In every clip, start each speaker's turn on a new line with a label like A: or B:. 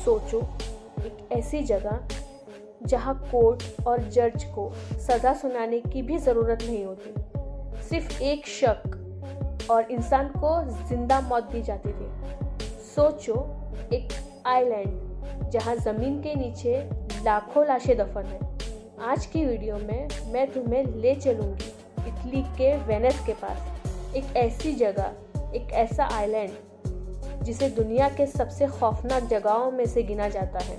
A: सोचो, एक ऐसी जगह जहाँ कोर्ट और जज को सज़ा सुनाने की भी ज़रूरत नहीं होती, सिर्फ एक शक और इंसान को जिंदा मौत दी जाती थी। सोचो, एक आइलैंड जहाँ ज़मीन के नीचे लाखों लाशें दफन हैं। आज की वीडियो में मैं तुम्हें ले चलूँगी इटली के वेनिस के पास, एक ऐसी जगह, एक ऐसा आइलैंड जिसे दुनिया के सबसे खौफनाक जगहों में से गिना जाता है।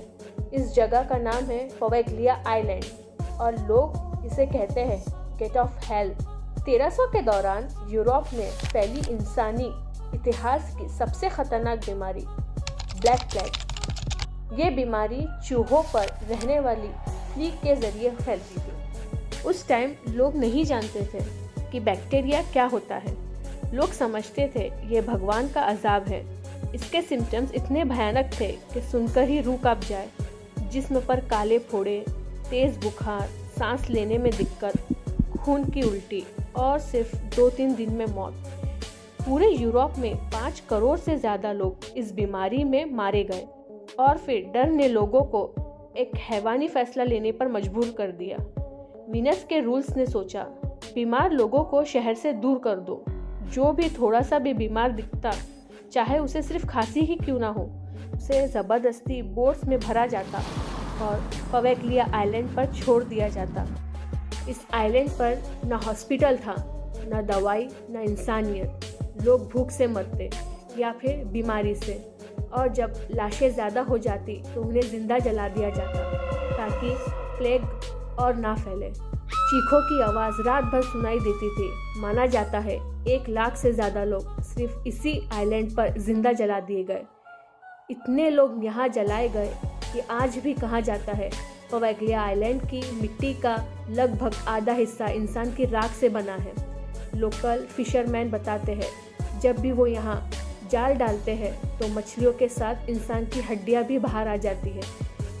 A: इस जगह का नाम है पवेग्लिया आइलैंड और लोग इसे कहते हैं गेट ऑफ हेल। 1300 के दौरान यूरोप में फैली इंसानी इतिहास की सबसे खतरनाक बीमारी ब्लैक प्लेग। ये बीमारी चूहों पर रहने वाली फ्ली के जरिए फैलती थी। उस टाइम लोग नहीं जानते थे कि बैक्टीरिया क्या होता है। लोग समझते थे ये भगवान का अजाब है। इसके सिम्टम्स इतने भयानक थे कि सुनकर ही रूह कांप जाए। जिस्म पर काले फोड़े, तेज़ बुखार, सांस लेने में दिक्कत, खून की उल्टी और सिर्फ 2-3 दिन में मौत। पूरे यूरोप में 5 करोड़ से ज़्यादा लोग इस बीमारी में मारे गए और फिर डर ने लोगों को एक हैवानी फैसला लेने पर मजबूर कर दिया। वीनस के रूल्स ने सोचा, बीमार लोगों को शहर से दूर कर दो। जो भी थोड़ा सा भी बीमार दिखता, चाहे उसे सिर्फ खांसी ही क्यों ना हो, उसे ज़बरदस्ती बोट्स में भरा जाता और पवेग्लिया आइलैंड पर छोड़ दिया जाता। इस आइलैंड पर न हॉस्पिटल था, न दवाई, न इंसानियत। लोग भूख से मरते या फिर बीमारी से, और जब लाशें ज़्यादा हो जाती तो उन्हें ज़िंदा जला दिया जाता ताकि प्लेग और ना फैले। चीखों की आवाज़ रात भर सुनाई देती थी। माना जाता है 1 लाख से ज़्यादा लोग सिर्फ इसी आइलैंड पर जिंदा जला दिए गए। इतने लोग यहाँ जलाए गए कि आज भी कहा जाता है पवेग्लिया आइलैंड की मिट्टी का लगभग आधा हिस्सा इंसान की राख से बना है। लोकल फिशरमैन बताते हैं जब भी वो यहाँ जाल डालते हैं तो मछलियों के साथ इंसान की हड्डियाँ भी बाहर आ जाती है।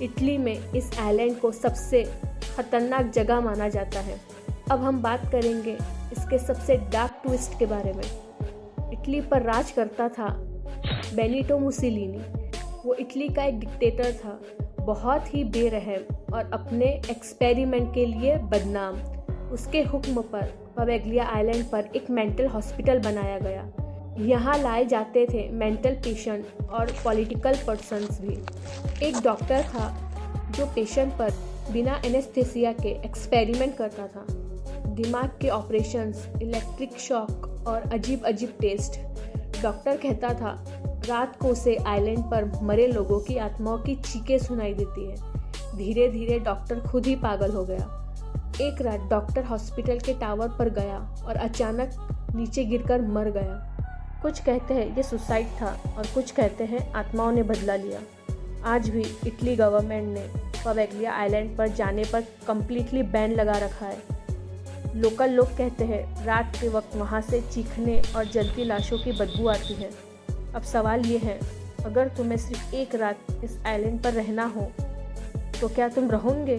A: इटली में इस आइलैंड को सबसे खतरनाक जगह माना जाता है। अब हम बात करेंगे इसके सबसे डार्क ट्विस्ट के बारे में। इटली पर राज करता था बेनिटो मुसोलिनी। वो इटली का एक डिक्टेटर था, बहुत ही बेरहम और अपने एक्सपेरिमेंट के लिए बदनाम। उसके हुक्म पर पवेग्लिया आइलैंड पर एक मेंटल हॉस्पिटल बनाया गया। यहाँ लाए जाते थे मेंटल पेशेंट और पॉलिटिकल पर्सन्स भी। एक डॉक्टर था जो पेशेंट पर बिना एनेस्थेसिया के एक्सपेरिमेंट करता था। दिमाग के ऑपरेशंस, इलेक्ट्रिक शॉक और अजीब अजीब टेस्ट। डॉक्टर कहता था रात को उसे आइलैंड पर मरे लोगों की आत्माओं की चीखें सुनाई देती है। धीरे धीरे डॉक्टर खुद ही पागल हो गया। एक रात डॉक्टर हॉस्पिटल के टावर पर गया और अचानक नीचे गिरकर मर गया। कुछ कहते हैं ये सुसाइड था और कुछ कहते हैं आत्माओं ने बदला लिया। आज भी इटली गवर्नमेंट ने पवेग्लिया आइलैंड पर जाने पर कम्प्लीटली बैन लगा रखा है। लोकल लोग कहते हैं रात के वक्त वहाँ से चीखने और जलती लाशों की बदबू आती है। अब सवाल ये है, अगर तुम्हें सिर्फ एक रात इस आइलैंड पर रहना हो तो क्या तुम रहोगे?